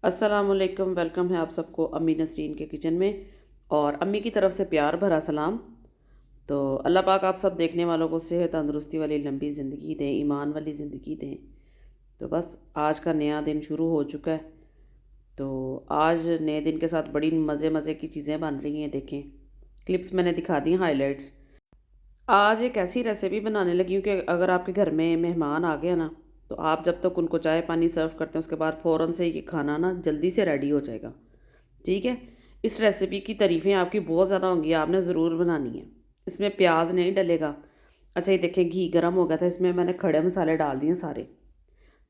अस्सलामुअलैकुम। वेलकम है आप सबको अम्मी नसरीन के किचन में और अम्मी की तरफ से प्यार भरा सलाम। तो अल्लाह पाक आप सब देखने वालों को सेहत तंदुरुस्ती वाली लंबी ज़िंदगी दें, ईमान वाली ज़िंदगी दें। तो बस आज का नया दिन शुरू हो चुका है। तो आज नए दिन के साथ बड़ी मज़े मज़े की चीज़ें बन रही हैं। देखें, क्लिप्स मैंने दिखा दी, हाइलाइट्स। आज एक ऐसी रेसिपी बनाने लगी हूँ कि अगर आपके घर में मेहमान आ गया ना, तो आप जब तक उनको चाय पानी सर्व करते हैं उसके बाद फ़ौरन से ये खाना ना जल्दी से रेडी हो जाएगा। ठीक है। इस रेसिपी की तारीफ़ें आपकी बहुत ज़्यादा होंगी, आपने ज़रूर बनानी है। इसमें प्याज नहीं डलेगा। अच्छा, ये देखें, घी गर्म हो गया था, इसमें मैंने खड़े मसाले डाल दिए सारे।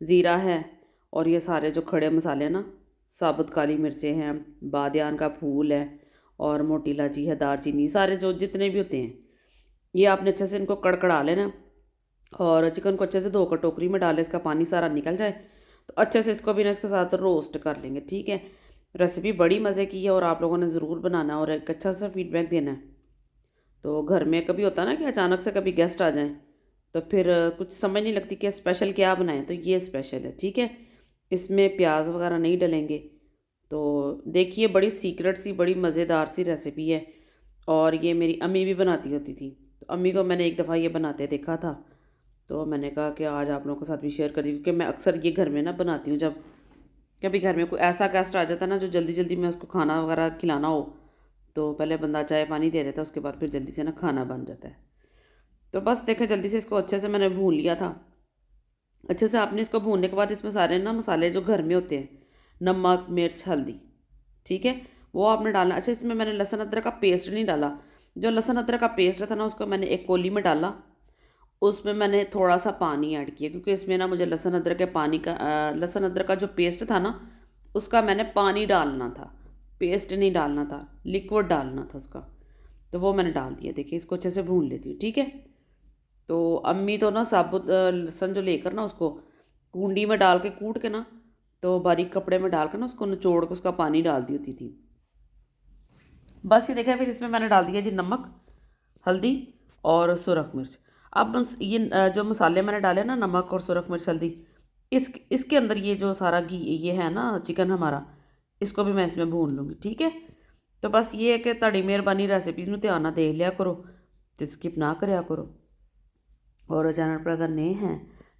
ज़ीरा है और ये सारे जो खड़े मसाले हैं ना, साबुत काली मिर्चें हैं, बादियान का फूल है और मोटी इलायची है, दालचीनी, सारे जो जितने भी होते हैं ये आपने अच्छे से इनको कड़कड़ा लेना। और चिकन को अच्छे से धोकर टोकरी में डालें, इसका पानी सारा निकल जाए। तो अच्छे से इसको भी ना इसके साथ रोस्ट कर लेंगे। ठीक है। रेसिपी बड़ी मज़े की है और आप लोगों ने ज़रूर बनाना और एक अच्छा सा फीडबैक देना है। तो घर में कभी होता है ना कि अचानक से कभी गेस्ट आ जाएं, तो फिर कुछ समझ नहीं लगती कि स्पेशल क्या बनाएं। तो ये स्पेशल है। ठीक है। इसमें प्याज वगैरह नहीं डलेंगे। तो देखिए, बड़ी सीक्रेट सी, बड़ी मज़ेदार सी रेसिपी है और ये मेरी अम्मी भी बनाती होती थी। तो अम्मी को मैंने एक दफ़ा ये बनाते देखा था, तो मैंने कहा कि आज आप लोगों के साथ भी शेयर कर दी, क्योंकि मैं अक्सर ये घर में ना बनाती हूँ जब कभी घर में कोई ऐसा गेस्ट आ जाता है ना जो जल्दी जल्दी में उसको खाना वगैरह खिलाना हो। तो पहले बंदा चाय पानी दे देता है, उसके बाद फिर जल्दी से ना खाना बन जाता है। तो बस देखें, जल्दी से इसको अच्छे से मैंने भून लिया था। अच्छे से आपने इसको भूनने के बाद इसमें सारे ना मसाले जो घर में होते हैं, नमक मिर्च हल्दी, ठीक है, वो आपने डालना। अच्छा, इसमें मैंने लहसुन अदरक का पेस्ट नहीं डाला। जो लहसुन अदरक का पेस्ट था ना, उसको मैंने एक कोली में डाला। उसमें मैंने थोड़ा सा पानी ऐड किया, क्योंकि इसमें ना मुझे लहसुन अदरक के पानी का लहसुन अदरक का जो पेस्ट था ना, उसका मैंने पानी डालना था, पेस्ट नहीं डालना था, लिक्विड डालना था उसका। तो वो मैंने डाल दिया। देखिए, इसको अच्छे से भून लेती हूँ। ठीक है। तो अम्मी तो ना साबुत लहसुन जो लेकर ना उसको कूंडी में डाल के कूट के ना, तो बारीक कपड़े में डाल कर ना उसको निचोड़ के उसका पानी डाल दी होती थी। बस ये देखा, फिर इसमें मैंने डाल दिया जी नमक हल्दी और सुरख मिर्च। अब बस ये जो मसाले मैंने डाले ना, नमक और सुरख मिर्च हल्दी, इसके अंदर ये जो सारा घी ये है ना चिकन हमारा, इसको भी मैं इसमें भून लूँगी। ठीक है। तो बस ये है कि ਤੁਹਾਡੀ ਮਿਹਰਬਾਨੀ रेसिपी ਨੂੰ ध्यान ਨਾਲ देख लिया करो, तो स्किप ना कराया करो। और चैनल पर अगर नए हैं,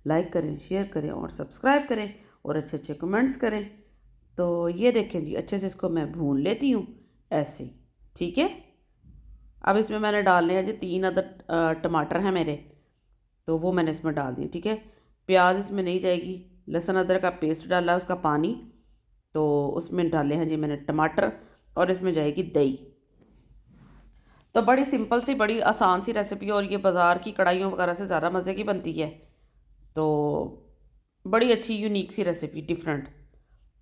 लाइक करें, शेयर करें और सब्सक्राइब करें और अच्छे अच्छे कमेंट्स करें। तो ये देखें जी, अच्छे से इसको मैं भून लेती हूँ ऐसे। ठीक है। अब इसमें मैंने डालने हैं जी 3 अदद टमाटर हैं मेरे, तो वो मैंने इसमें डाल दिए। ठीक है। प्याज इसमें नहीं जाएगी, लहसुन अदरक का पेस्ट डाला है, उसका पानी, तो उसमें डाले हैं जी मैंने टमाटर और इसमें जाएगी दही। तो बड़ी सिंपल सी, बड़ी आसान सी रेसिपी और ये बाज़ार की कढ़ाइयों वगैरह से ज़्यादा मज़े की बनती है। तो बड़ी अच्छी यूनिक सी रेसिपी, डिफरेंट।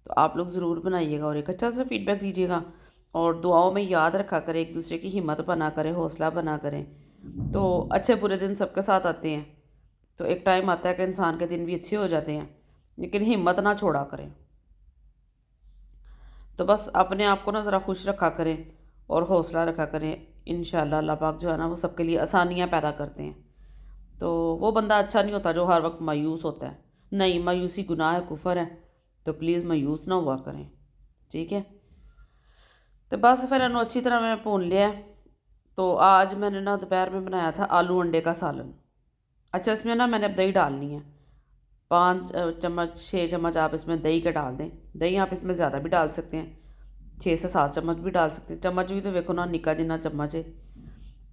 तो आप लोग ज़रूर बनाइएगा और एक अच्छा सा फीडबैक दीजिएगा और दुआओं में याद रखा करें, एक दूसरे की हिम्मत बना करें, हौसला बना करें। तो अच्छे बुरे दिन सबके साथ आते हैं। तो एक टाइम आता है कि इंसान के दिन भी अच्छे हो जाते हैं, लेकिन हिम्मत ना छोड़ा करें। तो बस अपने आप को ना ज़रा खुश रखा करें और हौसला रखा करें। इंशाअल्लाह अल्लाह पाक जो है ना वो सबके लिए आसानियाँ पैदा करते हैं। तो वो बंदा अच्छा नहीं होता जो हर वक्त मायूस होता है। नहीं, मायूसी गुनाह है, कुफर है। तो प्लीज़ मायूस ना हुआ करें। ठीक है। तो बस फिर इन्हों अच्छी तरह मैं भून लिया है। तो आज मैंने ना दोपहर में बनाया था आलू अंडे का सालन। अच्छा, इसमें ना मैंने अब दही डालनी है। 5 चम्मच 6 चम्मच आप इसमें दही के डाल दें। दही आप इसमें ज़्यादा भी डाल सकते हैं, 6 से 7 चम्मच भी डाल सकते हैं। चम्मच भी तो देखो ना, निक्का जिन्ना चम्मच है।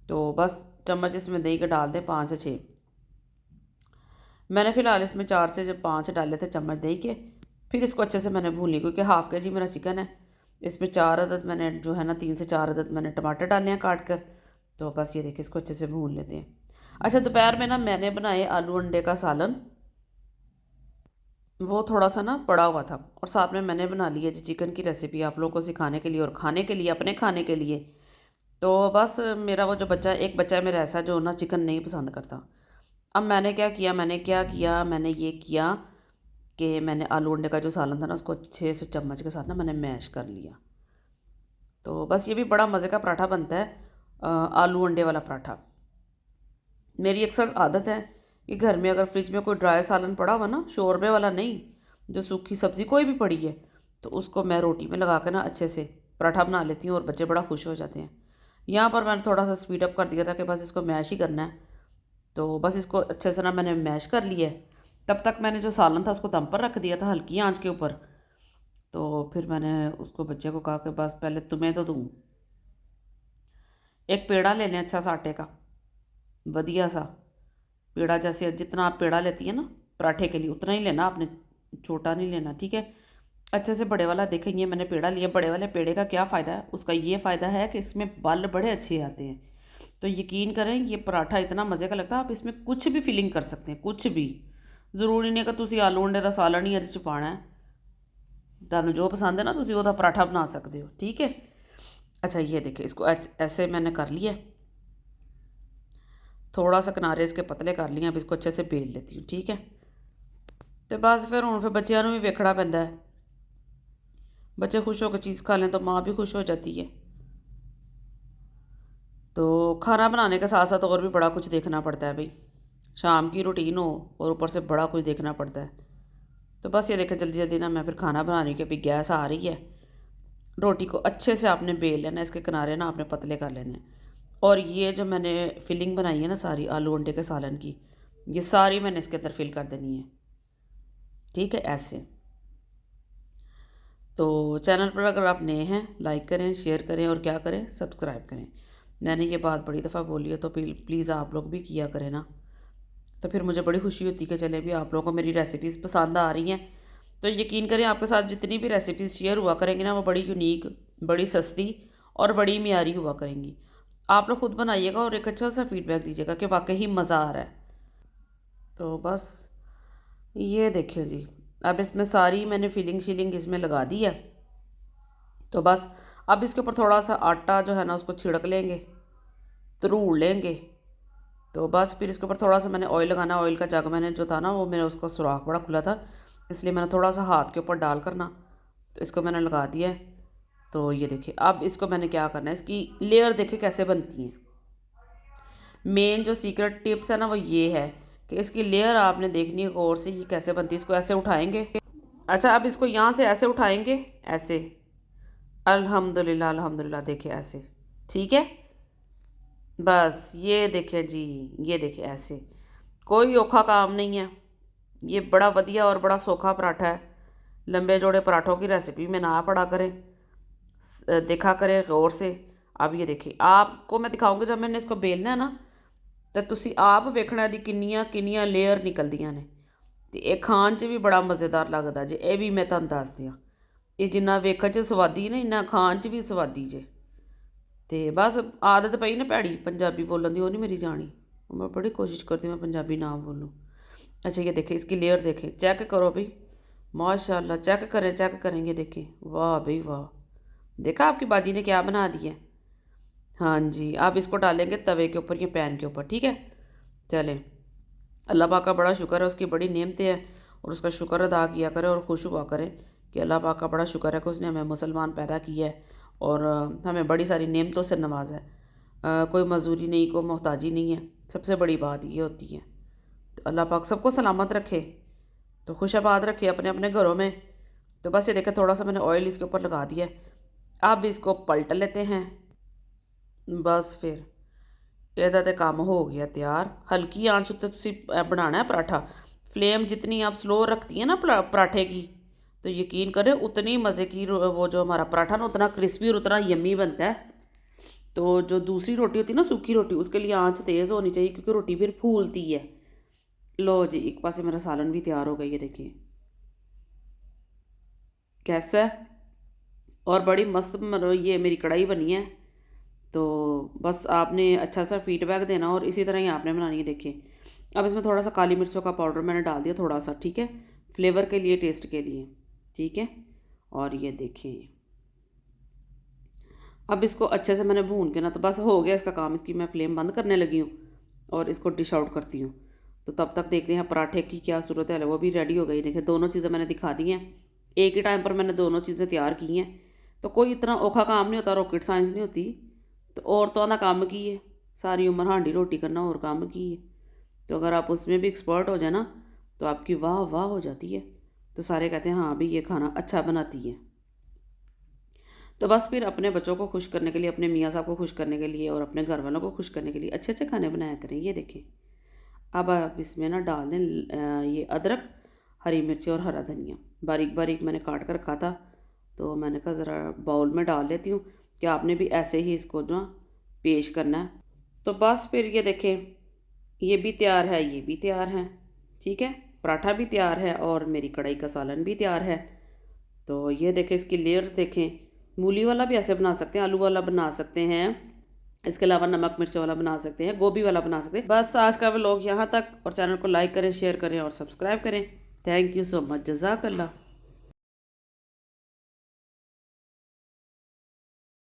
तो बस चम्मच इसमें दही के डाल दें, 5 से 6। मैंने फ़िलहाल इसमें 4 से 5 डाले थे चम्मच दही के। फिर इसको अच्छे से मैंने भून लिया, क्योंकि हाफ़ के जी मेरा चिकन है। इसमें 4 अदद मैंने जो है ना, 3 से 4 अदद मैंने टमाटर डाले हैं काट कर। तो बस ये देखिए, इसको अच्छे से भून लेते हैं। अच्छा, दोपहर में ना मैंने बनाए आलू अंडे का सालन। वो थोड़ा सा ना पड़ा हुआ था और साथ में मैंने बना लिया जी चिकन की रेसिपी आप लोगों को सिखाने के लिए और खाने के लिए, अपने खाने के लिए। तो बस मेरा वो जो बच्चा, एक बच्चा है मेरा ऐसा जो ना चिकन नहीं पसंद करता। अब मैंने ये किया कि मैंने आलू अंडे का जो सालन था ना, उसको अच्छे से चम्मच के साथ ना मैंने मैश कर लिया। तो बस ये भी बड़ा मज़े का पराठा बनता है, आलू अंडे वाला पराठा। मेरी अक्सर आदत है कि घर में अगर फ्रिज में कोई ड्राई सालन पड़ा हुआ ना, शोरबे वाला नहीं, जो सूखी सब्ज़ी कोई भी पड़ी है, तो उसको मैं रोटी में लगा कर ना अच्छे से पराठा बना लेती हूँ और बच्चे बड़ा खुश हो जाते हैं। यहाँ पर मैंने थोड़ा सा स्पीड अप कर दिया था कि बस इसको मैश ही करना है। तो बस इसको अच्छे से ना मैंने मैश कर लिया है। तब तक मैंने जो सालन था उसको दम पर रख दिया था हल्की आंच के ऊपर। तो फिर मैंने उसको बच्चे को कहा कि बस पहले तुम्हें तो दूँ, एक पेड़ा ले लें अच्छा सा आटे का, बढ़िया सा पेड़ा। जैसे जितना आप पेड़ा लेती है ना पराठे के लिए उतना ही लेना आपने, छोटा नहीं लेना, ठीक है। अच्छे से बड़े वाला देखें, ये मैंने पेड़ा लिया। बड़े वाले पेड़े का क्या फ़ायदा है, उसका ये फ़ायदा है कि इसमें बल बड़े अच्छे आते हैं। तो यकीन करें ये पराठा इतना मज़े का लगता है, आप इसमें कुछ भी फिलिंग कर सकते हैं, कुछ भी। ज़रूरी नहीं है कि तुसी आलू अंडे का सालन ही ਇਹਦੇ 'ਚ पाना है। तुहानू जो पसंद है ना तुसी ਉਹਦਾ पराठा बना सकते हो, ठीक है। अच्छा ये देखिए, इसको ऐसे मैंने कर लिया, थोड़ा सा किनारे इसके पतले कर लिए। अब इसको अच्छे से बेल लेती हूँ, ठीक है। तो बस फिर बच्चों भी वेखना पैंदा है, बच्चे खुश होकर चीज़ खा लें तो माँ भी खुश हो जाती है। तो खाना बनाने के साथ साथ और भी बड़ा कुछ देखना पड़ता है भाई, शाम की रूटीन हो और ऊपर से बड़ा कुछ देखना पड़ता है। तो बस ये देखें, जल्दी जल्दी ना मैं फिर खाना बनाने की अभी गैस आ रही है। रोटी को अच्छे से आपने बेल लेना, इसके किनारे ना आपने पतले कर लेने। और ये जो मैंने फिलिंग बनाई है ना सारी आलू अंडे के सालन की, ये सारी मैंने इसके अंदर फिल कर देनी है, ठीक है, ऐसे। तो चैनल पर अगर आप नए हैं लाइक करें, शेयर करें और क्या करें, सब्सक्राइब करें। मैंने ये बात बड़ी दफ़ा बोली है तो प्लीज़ आप लोग भी किया करें ना। तो फिर मुझे बड़ी खुशी होती है कि चले भी आप लोगों को मेरी रेसिपीज़ पसंद आ रही हैं। तो यकीन करें आपके साथ जितनी भी रेसिपीज़ शेयर हुआ करेंगी ना वो बड़ी यूनिक, बड़ी सस्ती और बड़ी मियारी हुआ करेंगी। आप लोग खुद बनाइएगा और एक अच्छा सा फीडबैक दीजिएगा कि वाकई मज़ा आ रहा है। तो बस ये देखिए जी, अब इसमें सारी मैंने फिलिंग शीलिंग इसमें लगा दी है। तो बस अब इसके ऊपर थोड़ा सा आटा जो है ना उसको छिड़क लेंगे, तरूड़ लेंगे। तो बस फिर इसके ऊपर थोड़ा सा मैंने ऑयल लगाना। ऑयल का जग मैंने जो था ना वो मेरा उसका सुराख बड़ा खुला था, इसलिए मैंने थोड़ा सा हाथ के ऊपर डाल करना तो इसको मैंने लगा दिया है। तो ये देखिए, अब इसको मैंने क्या करना है, इसकी लेयर देखे कैसे बनती हैं। मेन जो सीक्रेट टिप्स है ना वो ये है कि इसकी लेयर आपने देखनी है गौर से, ये कैसे बनती है। इसको ऐसे उठाएंगे, अच्छा अब इसको यहाँ से ऐसे उठाएंगे, ऐसे, अल्हम्दुलिल्लाह अल्हम्दुलिल्लाह, देखिए ऐसे, ठीक है। बस ये देखिए जी, ये देखिए ऐसे, कोई औखा काम नहीं है। ये बड़ा बढ़िया और बड़ा सौखा पराठा है। लंबे जोड़े पराठों की रेसिपी में ना पड़ा करें, देखा करें गौर से। अब ये देखिए, आपको मैं दिखाऊंगी जब मैंने इसको बेलना है ना तो तुसी आप वेखना दी किन्नियां किन्नियां लेयर निकलदियां ने। ते ਇਹ ਖਾਣ 'ਚ ਵੀ ਬੜਾ ਮਜ਼ੇਦਾਰ ਲੱਗਦਾ ਜੇ। ਇਹ ਵੀ ਮੈਂ ਤੁਹਾਨੂੰ ਦੱਸ ਦਿਆਂ, ਇਹ ਜਿੰਨਾ ਵੇਖਣ 'ਚ ਸਵਾਦੀ ਨਾ ਇੰਨਾ ਖਾਣ 'ਚ ਵੀ ਸਵਾਦੀ ਜੇ। ਤੇ ਬਸ ਆਦਤ ਪਈ ਨਾ ਭੈੜੀ ਪੰਜਾਬੀ बोलन ਦੀ, ਉਹ नहीं मेरी जानी। मैं बड़ी कोशिश करती हूँ मैं पंजाबी ना बोलूँ। अच्छा ये देखें, इसकी लेयर देखें, चेक करो भाई, माशाल्लाह, चेक करें, चेक करेंगे, देखें, वाह भाई वाह। देखा आपकी बाजी ने क्या बना दिया। हाँ जी, आप इसको डालेंगे तवे के ऊपर या पैन के ऊपर, ठीक है। चलें, अल्लाह पाक का बड़ा शुक्र है, उसकी बड़ी नेमतें हैं और उसका शुक्र अदा किया करें और खुश हुआ करें कि अल्लाह पाक का बड़ा शुक्र है कि उसने हमें मुसलमान पैदा किया है और हमें बड़ी सारी नेमतों से नवाजा है। कोई मजदूरी नहीं, कोई मोहताजी नहीं है, सबसे बड़ी बात ये होती है। तो अल्लाह पाक सबको सलामत रखे, तो खुशाबाद रखे अपने अपने घरों में। तो बस ये देखें, थोड़ा सा मैंने ऑयल इसके ऊपर लगा दिया है। अब इसको पलट लेते हैं। बस फिर ਇਹਦਾ तो काम हो गया तैयार। हल्की आंच उत्ते तुसी बनाना है पराठा। फ्लेम जितनी आप स्लो रखती हैं ना पराठे की, तो यकीन करें उतनी मज़े की वो जो हमारा पराठा ना उतना क्रिस्पी और उतना यम्मी बनता है। तो जो दूसरी रोटी होती है ना सूखी रोटी, उसके लिए आंच तेज़ होनी चाहिए क्योंकि रोटी फिर फूलती है। लो जी, एक पासे मेरा सालन भी तैयार हो गई है, देखिए कैसा है। और बड़ी मस्त ये मेरी कढ़ाई बनी है। तो बस आपने अच्छा सा फीडबैक देना और इसी तरह ही आपने बनानी है। देखिए, अब इसमें थोड़ा सा काली मिर्चों का पाउडर मैंने डाल दिया, थोड़ा सा, ठीक है, फ्लेवर के लिए, टेस्ट के लिए, ठीक है। और ये देखिए, अब इसको अच्छे से मैंने भून के ना, तो बस हो गया इसका काम। इसकी मैं फ्लेम बंद करने लगी हूँ और इसको डिश आउट करती हूँ। तो तब तक देखते हैं पराठे की क्या सूरत है, वो भी रेडी हो गई। देखिए, दोनों चीज़ें मैंने दिखा दी हैं, एक ही टाइम पर मैंने दोनों चीज़ें तैयार की हैं। तो कोई इतना औखा काम नहीं होता, रॉकेट साइंस नहीं होती। तो औरतों का काम की है, सारी उम्र हांडी रोटी करना और काम की है। तो अगर आप उसमें भी एक्सपर्ट हो जाए ना तो आपकी वाह वाह हो जाती है। तो सारे कहते हैं हाँ भी ये खाना अच्छा बनाती है। तो बस फिर अपने बच्चों को खुश करने के लिए, अपने मियाँ साहब को खुश करने के लिए और अपने घर वालों को खुश करने के लिए अच्छे अच्छे खाने बनाया करें। ये देखें, अब आप इसमें ना डाल दें ये अदरक, हरी मिर्ची और हरा धनिया बारीक बारीक मैंने काट कर रखा था। तो मैंने कहा ज़रा बाउल में डाल लेती हूँ कि आपने भी ऐसे ही इसको जो पेश करना है। तो बस फिर ये देखें, ये भी तैयार है, ये भी तैयार है, ठीक है, पराठा भी तैयार है और मेरी कढ़ाई का सालन भी तैयार है। तो ये देखें, इसकी लेयर्स देखें, मूली वाला भी ऐसे बना सकते हैं, आलू वाला बना सकते हैं, इसके अलावा नमक मिर्च वाला बना सकते हैं, गोभी वाला बना सकते हैं। बस आज का व्लॉग यहाँ तक, और चैनल को लाइक करें, शेयर करें और सब्सक्राइब करें। थैंक यू सो मच, जज़ाकल्लाह।